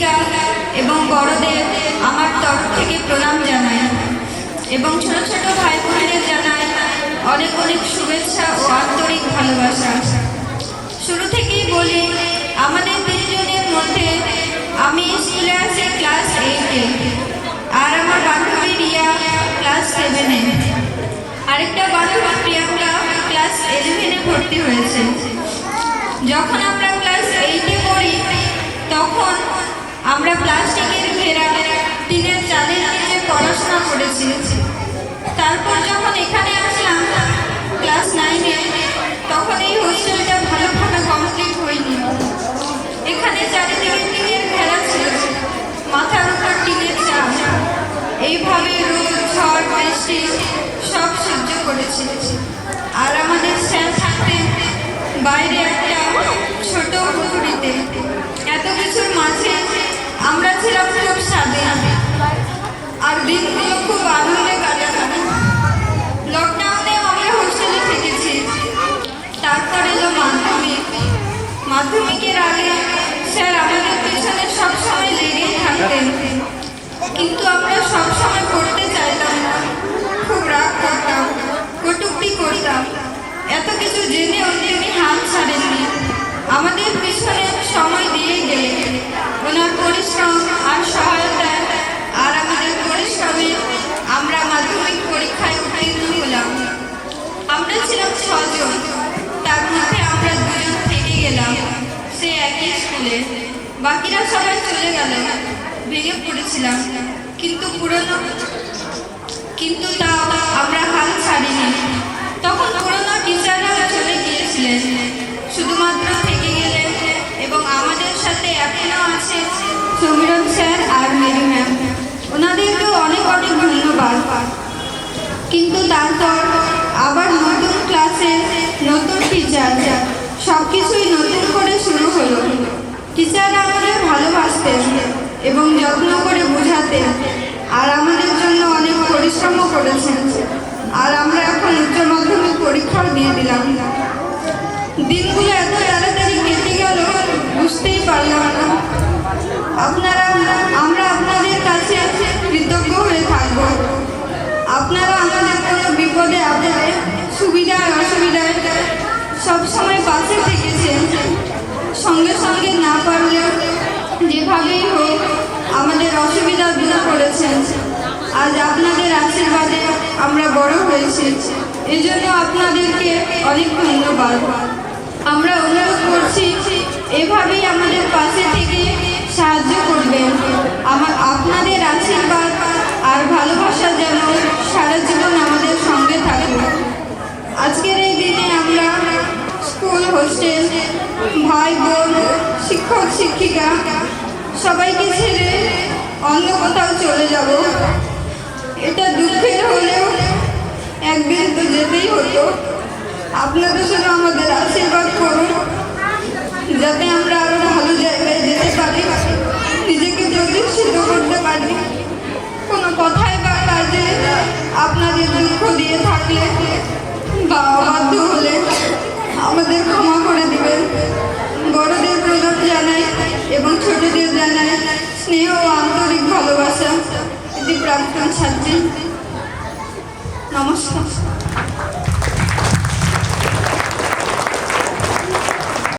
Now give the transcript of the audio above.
শিক্ষিকা এবং বড়দের আমার তরফ থেকে প্রণাম জানাই এবং ছোট ছোট ভাই বোনদের জানাই অনেক অনেক শুভেচ্ছা ও আন্তরিক ভালোবাসা। শুরু থেকেই বলি, আমাদের তিনজনের মধ্যে আমি স্কুলে আছি ক্লাস 8-এ, আর আমার বান্ধবী রিয়া ক্লাস 7-এ, আরেকটা বান্ধবী প্রিয়াঙ্কা ক্লাস 11-এ ভর্তি হয়েছে। যখন আমরা ক্লাস 8-এ পড়ি তখন আমরা প্লাস্টিকের ঘেরা টিনের চালের নিচে পড়াশোনা করেছি। তারপর যখন এখানে আসলাম ক্লাস 9-এ, তখন এই হোস্টেলটা ভালোভাবে কমপ্লিট হয়নি। এখানে চারিদিকে টিনের ঘেরা ছিল, মাথার উপর টিনের চাল। এইভাবে রোদ, ঝড়, বৃষ্টি সব সহ্য করেছি। আর আমাদের স্যার থাকতেন বাইরে একটা ছোট পুকুরিতে। এত কিছুর মাঝে আমরা ছিলাম খুব স্বাধীন, আর দিনগুলো খুব আনন্দে কাটাতাম। লকডাউনে আমরা হোস্টেলে থেকেছি। তারপর এলো মাধ্যমিকের আগে স্যার আমাদের পেছনে সবসময় লেগেই থাকতেন, কিন্তু আমরা সবসময় পড়তে চাইতাম না। খুব রাগ করতাম, কটূক্তি করতাম। এত কিছু জেনেও তিনি হাল ছাড়েননি, আমাদের পিছনে সময় দিয়ে গেলেন। ওনার পরিশ্রম আর সহায়তায় আর আমাদের পরিশ্রমে আমরা মাধ্যমিক পরীক্ষায় উত্তীর্ণ হলাম। আমরা ছিলাম 6 জন, তার মধ্যে আমরা 2 জন থেকে গেলাম সে একই স্কুলে। বাকিরা সবাই চলে গেল। ভেঙে পড়েছিলাম, কিন্তু তাও আমরা হাল ছাড়িনি। তখন পুরনো টিচাররা চলে গিয়েছিলেন, শুধুমাত্র থেকে গেলেন এবং আমাদের সাথে এখনো আছে সমীরণ স্যার আর মেরি ম্যাম। ওনাদেরকেও অনেক অনেক ধন্যবাদ। কিন্তু তারপর আবার নতুন ক্লাসে নতুন টিচার, সব কিছুই নতুন করে শুরু হলো। টিচাররা আমাদের ভালোবাসতেন এবং যত্ন করে বোঝাতেন, আর আমাদের জন্য অনেক পরিশ্রমও করেছেন। আর আমরা এখন উচ্চ মাধ্যমিক পরীক্ষাও দিয়ে দিলাম। দিনগুলো এত তাড়াতাড়ি কেটে গেল বুঝতেই পারলাম না। আমরা আপনাদের কাছে কৃতজ্ঞ হয়ে থাকব। আপনারা আমাদের কোনো বিপদে আপদে, সুবিধায় অসুবিধায় সবসময় পাশে থেকেছেন। সঙ্গে সঙ্গে না পারলেও যেভাবেই হোক আমাদের অসুবিধা দূর করেছেন। আজ আপনাদের আশীর্বাদে আমরা বড় হয়েছি, এজন্য আপনাদেরকে অনেক ধন্যবাদ। আমরা অনুরোধ করছি এভাবেই আমাদের পাশে থেকে সাহায্য করবেন। আপনাদের আশীর্বাদ আর ভালোবাসা যেন সারা জীবন আমাদের সঙ্গে থাকে। আজকের এই দিনে আমরা স্কুল, হোস্টেল, ভাই বোন, শিক্ষক শিক্ষিকা সবাইকে ছেড়ে অন্য কোথাও চলে যাব। এটা দুঃখের হলেও একদিন তো যেতেই হতো। আপনারা শুধু আমাদের আশীর্বাদ করুন যাতে আমরা আরো ভালো জায়গায় যেতে পারি, নিজেকে প্রতিষ্ঠিত করতে পারি। কোনো কথায় বা কাজে আপনাদের দুঃখ দিয়ে থাকলে বা অবাধ্য হলে আমাদের ক্ষমা করে দিবেন। বড়দের প্রণাম জানাই এবং ছোটদের জানাই স্নেহ ও আন্তরিক ভালোবাসা। এটি প্রাক্তন ছাত্রী। নমস্কার।